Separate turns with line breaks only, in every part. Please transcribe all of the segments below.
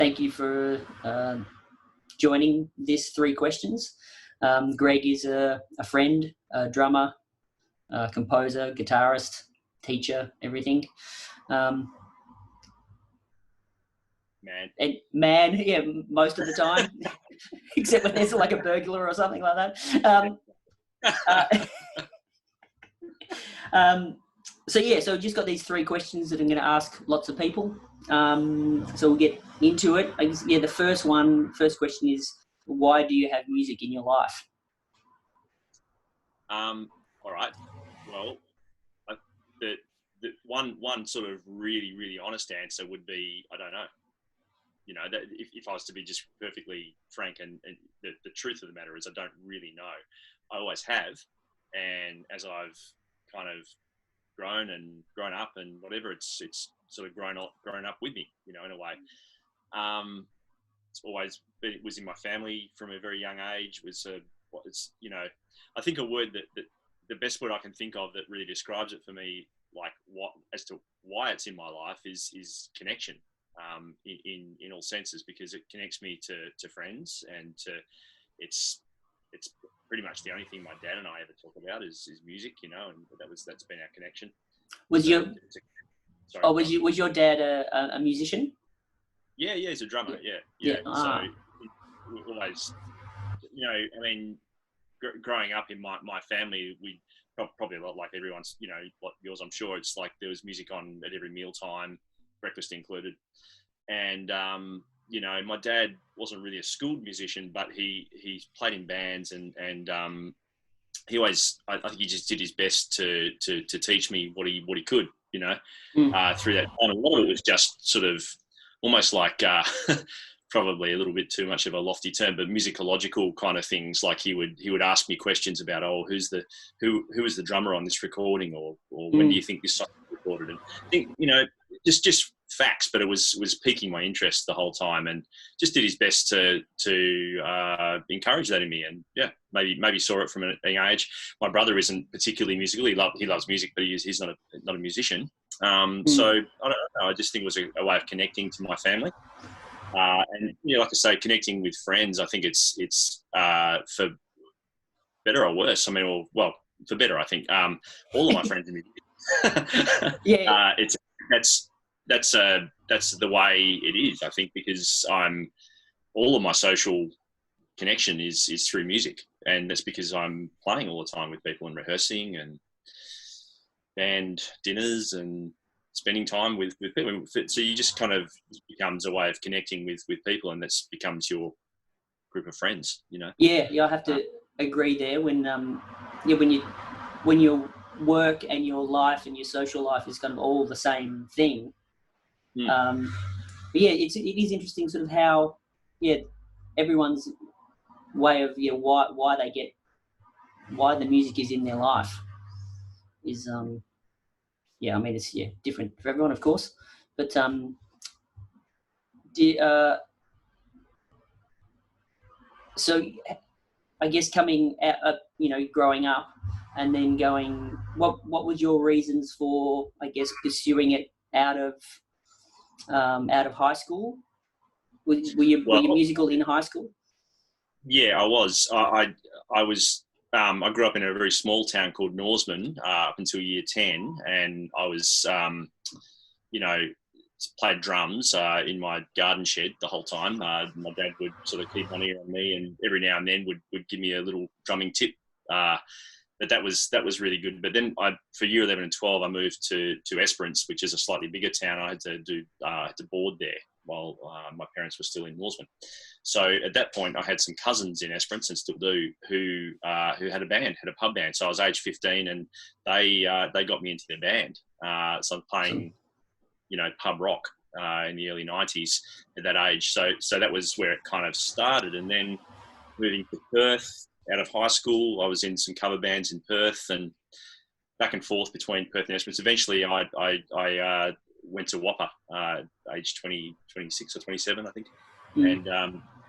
thank you for joining this 3 questions. Greg is a friend, a drummer, composer, guitarist, teacher, everything. Man, yeah, most of the time, except when there's like a burglar or something like that. So just got these 3 questions that I'm going to ask lots of people. So we'll get into it. The first question is, why do you have music in your life?
All right. Well, the one sort of really honest answer would be, I don't know. You know, that if I was to be just perfectly frank, and the truth of the matter is I don't really know. I always have, and as I've kind of grown up and whatever, it's sort of grown up with me, you know, in a way. It's always been, it was in my family from a very young age. It's you know, I think a word that the best word I can think of that really describes it for me, like as to why it's in my life, is connection. In all senses, because it connects me to friends, and it's pretty much the only thing my dad and I ever talk about is music, you know, and that's been our connection.
Was your dad a musician?
Yeah, he's a drummer. Yeah. So we always, you know, I mean, growing up in my family, we probably a lot like everyone's, you know, like yours, I'm sure. It's like there was music on at every mealtime, breakfast included. And, you know, my dad wasn't really a schooled musician, but he played in bands, and he always, I think he just did his best to teach me what he could, you know, through that time. A lot of it was just sort of almost like, probably a little bit too much of a lofty term, but musicological kind of things. Like he would ask me questions about, who is the drummer on this recording, or when do you think this song was recorded? And I think, you know, just facts, but it was piquing my interest the whole time, and just did his best to encourage that in me. And yeah, maybe saw it from a young age. My brother isn't particularly musical. He loves music, but he's not a musician. So I don't know. I just think it was a way of connecting to my family. And you know, like I say, connecting with friends. I think it's for better or worse. I mean, well, for better, I think. All of my friends are musicians.
Yeah.
That's the way it is. I think because all of my social connection is through music, and that's because I'm playing all the time with people and rehearsing and band dinners and spending time with people. So you just kind of, it becomes a way of connecting with people, and that becomes your group of friends, you know?
Yeah, I have to agree there. When your work and your life and your social life is kind of all the same thing. But yeah, it is interesting sort of how, everyone's way of, why the music is in their life is, I mean, it's different for everyone, of course. But so I guess coming out, growing up and then going, what was your reasons for, I guess, pursuing it out of high school? Were you musical in high school?
Yeah, I was. I was. I grew up in a very small town called Norseman up until year 10, and I was, played drums in my garden shed the whole time. My dad would sort of keep one ear on me, and every now and then would give me a little drumming tip. But that was really good. But then for year 11 and 12, I moved to Esperance, which is a slightly bigger town. I had to board there while my parents were still in Norseman. So at that point, I had some cousins in Esperance, and still do, who had a pub band. So I was age 15, and they got me into their band. So I'm playing, pub rock in the early 90s at that age. So that was where it kind of started. And then moving to Perth out of high school, I was in some cover bands in Perth and back and forth between Perth and Esperance. Eventually, I went to Whopper, age 26 or 27, I think. And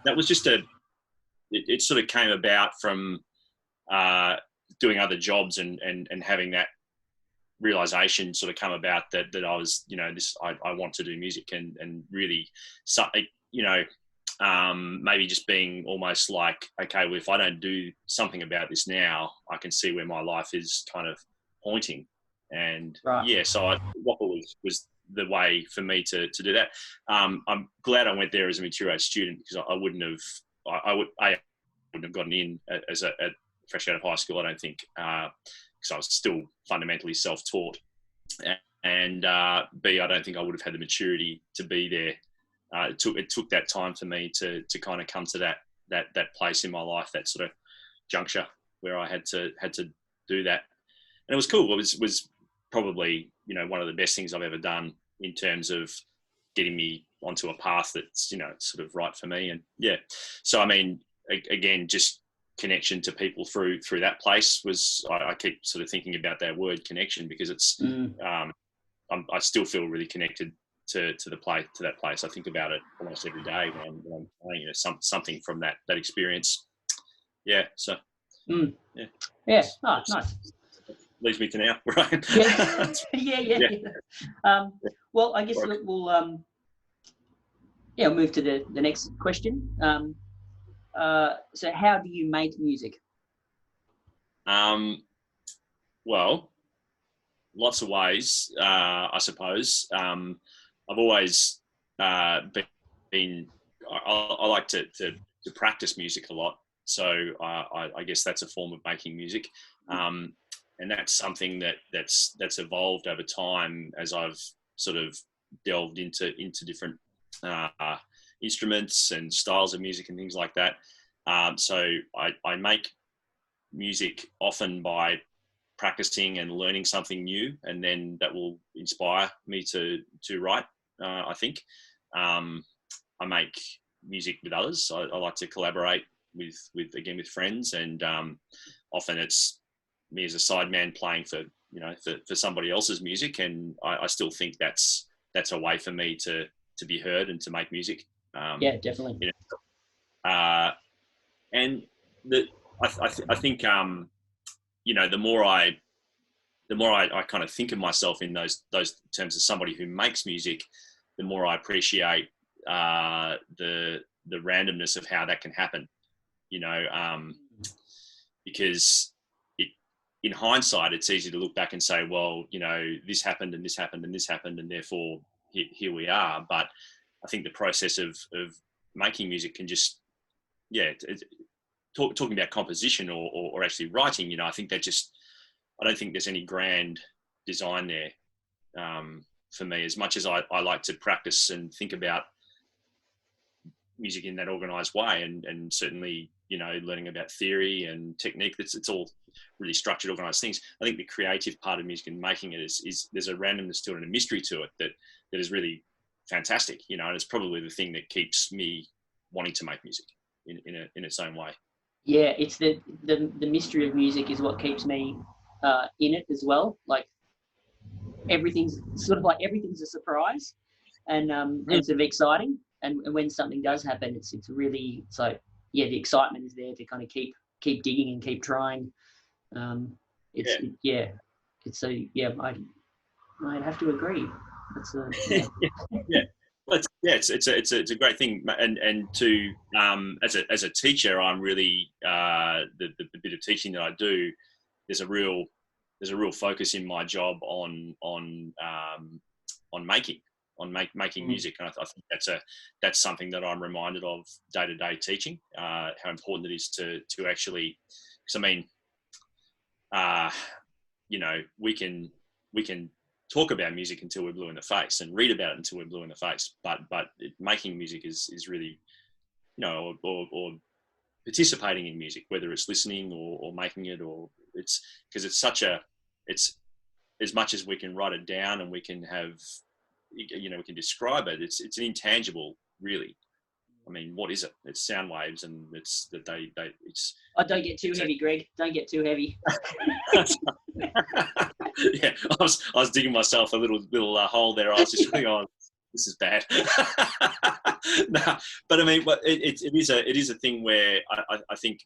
that was just it sort of came about from doing other jobs and having that realization sort of come about that I was, I want to do music, and really you know, maybe just being almost like, okay, well, if I don't do something about this now, I can see where my life is kind of pointing. And so WAAPA was the way for me to do that. I'm glad I went there as a mature age student, because I wouldn't have gotten in as a fresh out of high school, I don't think, because I was still fundamentally self-taught. And B, I don't think I would have had the maturity to be there. It took that time for me to kind of come to that place in my life, that sort of juncture where I had to do that. And it was cool. It was probably, you know, one of the best things I've ever done in terms of getting me onto a path that's, you know, sort of right for me. And yeah, so I mean, again, just connection to people through that place was, I keep sort of thinking about that word connection, because it's I still feel really connected to that place. I think about it almost every day when I'm playing, you know, something from that experience. Yeah. So
yeah. Oh, nice.
Leads me to now, right?
Yeah. Well, I guess we'll move to the next question. So how do you make music?
Well, lots of ways, I suppose. I've always been I like to practice music a lot. So I guess that's a form of making music. And that's something that's evolved over time as I've sort of delved into different instruments and styles of music and things like that. So I make music often by practicing and learning something new, and then that will inspire me to write. I think I make music with others. I like to collaborate with friends, and often it's me as a sideman playing for somebody else's music, and I still think that's a way for me to be heard and to make music.
Yeah, definitely.
You know, and I think you know, the more I kind of think of myself in those terms as somebody who makes music, the more I appreciate the randomness of how that can happen. You know, because in hindsight, it's easy to look back and say, well, you know, this happened and this happened and this happened, and therefore here we are. But I think the process of making music can just, talking about composition or actually writing, you know, I think that just, I don't think there's any grand design there for me, as much as I like to practice and think about music in that organized way, and certainly, you know, learning about theory and technique, it's all really structured, organized things. I think the creative part of music and making it is there's a randomness to it and a mystery to it that is really fantastic, you know, and it's probably the thing that keeps me wanting to make music in its own way.
Yeah, it's the mystery of music is what keeps me in it as well. Like everything's a surprise, and sort of exciting. And when something does happen, it's really, the excitement is there to kind of keep digging and keep trying. I'd have to agree.
It's a great thing, and to as a teacher, I'm really the bit of teaching that I do. There's a real focus in my job on making music, and I think that's something that I'm reminded of day to day teaching. How important it is to actually, because I mean, you know, we can talk about music until we're blue in the face and read about it until we're blue in the face, but making music is really, you know, or participating in music, whether it's listening or making it, or it's because it's as much as we can write it down and we can have, you know, we can describe it. It's an intangible, really. I mean, what is it? It's sound waves, and it's that it's.
Oh, don't get too heavy, Greg. Don't get too heavy.
Yeah, I was digging myself a little hole there. I was just going, oh, this is bad. No, but I mean, but it is a thing where I think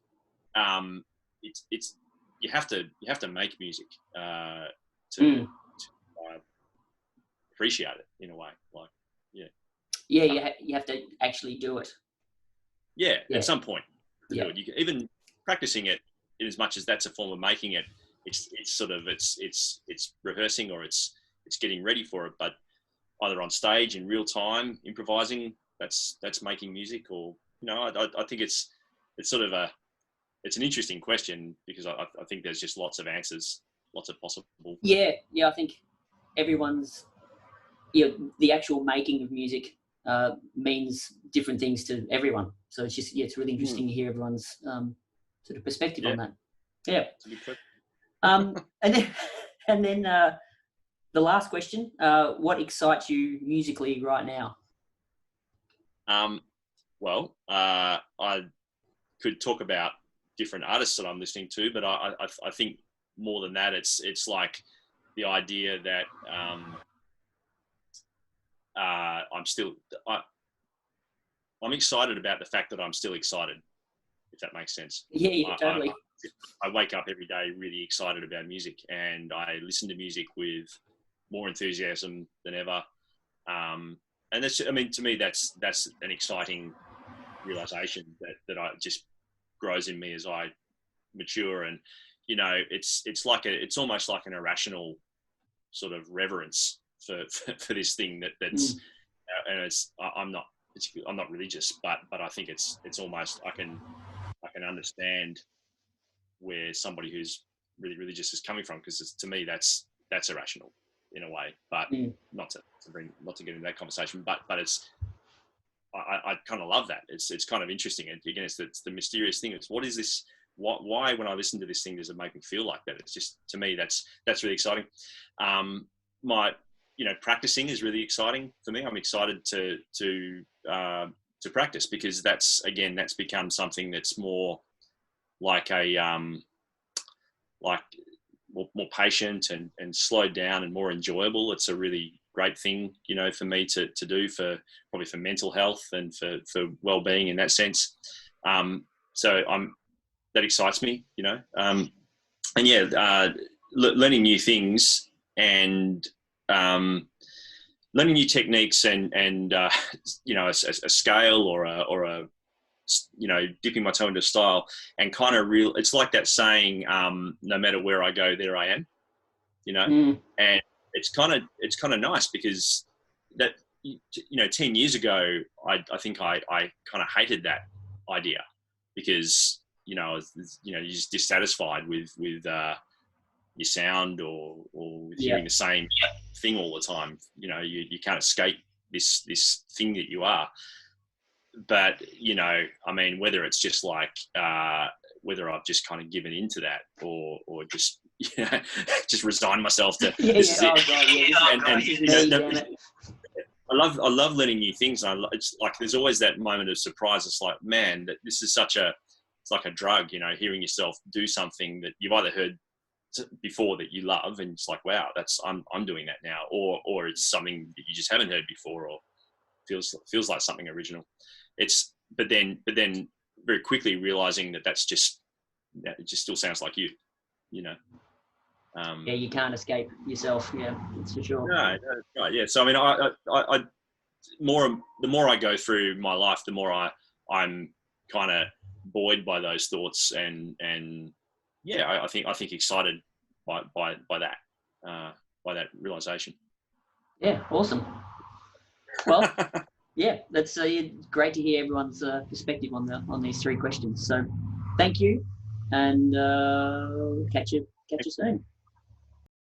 it's you have to make music to appreciate it in a way. Like, yeah.
Yeah, you have to actually do it.
Yeah, at some point. To
Yeah.
do it. You can, even practicing it, in as much as that's a form of making it, it's sort of it's rehearsing, or it's getting ready for it. But either on stage in real time, improvising, that's making music. Or I think it's sort of it's an interesting question, because I think there's just lots of answers, lots of possible.
Yeah, I think everyone's the actual making of music means different things to everyone. So it's just it's really interesting to hear everyone's sort of perspective on that. Yeah.
It's a good question.
And then the last question: what excites you musically right now?
Well, I could talk about different artists that I'm listening to, but I think more than that, it's like the idea that I'm excited about the fact that I'm still excited, if that makes sense.
Yeah, totally.
I wake up every day really excited about music, and I listen to music with more enthusiasm than ever. And that's, I mean, to me, that's an exciting realization that I just grows in me as I mature. And it's almost like an irrational sort of reverence for this thing that's and I'm not religious, but I think it's almost I can understand where somebody who's really religious is coming from, because to me that's irrational in a way. But not to get into that conversation, but it's I kind of love that. It's kind of interesting. And again, it's the mysterious thing. It's what is this? Why when I listen to this thing does it make me feel like that? It's just, to me, that's really exciting. Practicing is really exciting for me. I'm excited to practice, because that's become something that's more like a more patient and slowed down and more enjoyable. It's a really great thing, for me to do, probably for mental health and for well-being in that sense. So that excites me, and learning new things and learning new techniques and a scale or a dipping my toe into style, and kind of it's like that saying, no matter where I go, there I am, and it's kind of nice, because that, 10 years ago, I think I kind of hated that idea, because, you're just dissatisfied with your sound or with hearing the same thing all the time. You can't escape this thing that you are. But, I mean, whether it's just like, whether I've just kind of given into that or just, just resigned myself to this is it. I love learning new things. It's like, there's always that moment of surprise. It's like, man, that this is it's like a drug, hearing yourself do something that you've either heard before that you love, and it's like, wow, I'm doing that now, or it's something that you just haven't heard before, or feels like something original. But then very quickly realizing that it just still sounds like you. Yeah,
you can't escape yourself. Yeah, that's for sure.
No, right. Yeah. So I mean, the more I go through my life, the more I'm kind of buoyed by those thoughts, and yeah, I think excited by that realization.
Yeah, awesome. Well, yeah, that's great to hear everyone's perspective on these three questions. So, thank you, and catch you soon.